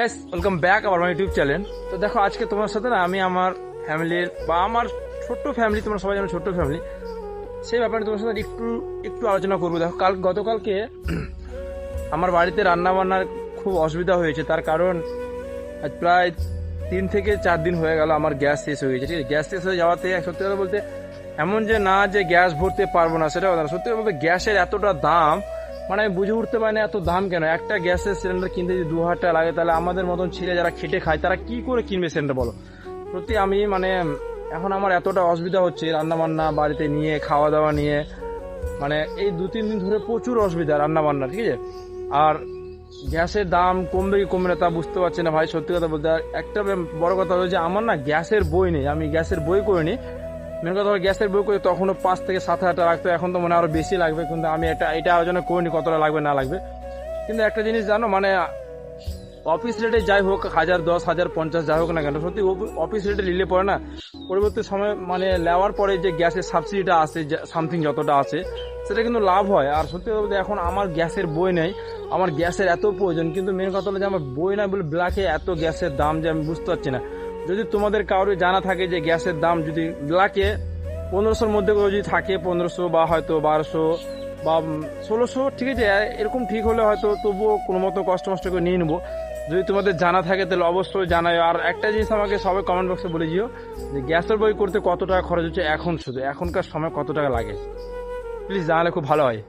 Welcome back আবার আমার YouTube channel. তো দেখো আজকে তোমার সাথে না আমি আমার ফ্যামিলির বা আমার ছোট্ট ফ্যামিলি, তোমরা সবাই জানো ছোট্ট ফ্যামিলি, সেই ব্যাপারে তোমার সাথে একটু একটু আলোচনা করবো। দেখো গতকালকে আমার বাড়িতে রান্না বান্নার খুব অসুবিধা হয়েছে। তার কারণ আজ প্রায় 3 থেকে 4 দিন হয়ে গেল আমার গ্যাস শেষ হয়ে গেছে। ঠিক আছে, গ্যাস শেষ হয়ে যাওয়াতে সত্যি কথা বলতে এমন যে না যে গ্যাস ভরতে পারবো না সেটা কথা না। সত্যি কথা বলতে গ্যাসের এতটা দাম, মানে আমি বুঝে উঠতে পারি না এত দাম কেন। একটা গ্যাসের সিলিন্ডার কিনতে যদি 2,000 টাকা লাগে, তাহলে আমাদের মতন ছেলে যারা খেটে খায় তারা কি করে কিনবে সিলিন্ডার বলো। সত্যি আমি মানে এখন আমার এতটা অসুবিধা হচ্ছে রান্না বান্না বাড়িতে নিয়ে, খাওয়া দাওয়া নিয়ে, মানে এই 2-3 দিন ধরে প্রচুর অসুবিধা রান্না বান্না। ঠিক আছে, আর গ্যাসের দাম কমবে কি কমবে না তা বুঝতে পারছি না ভাই, সত্যি কথা বলতে। আর একটা বড় কথা হলো যে আমার না গ্যাসের বই নেই, আমি গ্যাসের বই করিনি। মেন কথা হলো গ্যাসের বই করে তখনও 5 থেকে 7 হাজার টাকা লাগতো, এখন তো মনে হয় আরো বেশি লাগবে। কিন্তু আমি এটা আলোচনা করিনি কতটা লাগবে না লাগবে। কিন্তু একটা জিনিস জানো, মানে অফিস রেটে যাই হোক 1000, 10,000, 50 যাই হোক না কেন, সত্যি অফিস রেটে নিলে পরে না পরবর্তী সময় মানে নেওয়ার পরে যে গ্যাসের সাবসিডিটা আসে, সামথিং যতটা আছে সেটা কিন্তু লাভ হয়। আর সত্যি কথা বলতে এখন আমার গ্যাসের বই নেই, আমার গ্যাসের এত প্রয়োজন, কিন্তু মেন কথা হলো যে আমার বই নাই বলে ব্ল্যাকে এত গ্যাসের দাম যে আমি বুঝতে পারছি না। যদি তোমাদের কারোর জানা থাকে যে গ্যাসের দাম যদি ব্ল্যাকে 1500-র মধ্যে করে যদি থাকে, 1500 বা হয়তো 1200 বা 1600, ঠিক আছে এরকম ঠিক হলে হয়তো তবুও কোনো মতো কষ্ট করে নিয়ে নেবো। যদি তোমাদের জানা থাকে তাহলে অবশ্যই জানাই। আর একটা জিনিস আমাকে সবাই কমেন্ট বক্সে বলে দিও যে গ্যাসের বই করতে কত টাকা খরচ হচ্ছে এখন, শুধু এখনকার সময় কত টাকা লাগে, প্লিজ জানালে খুব ভালো হয়।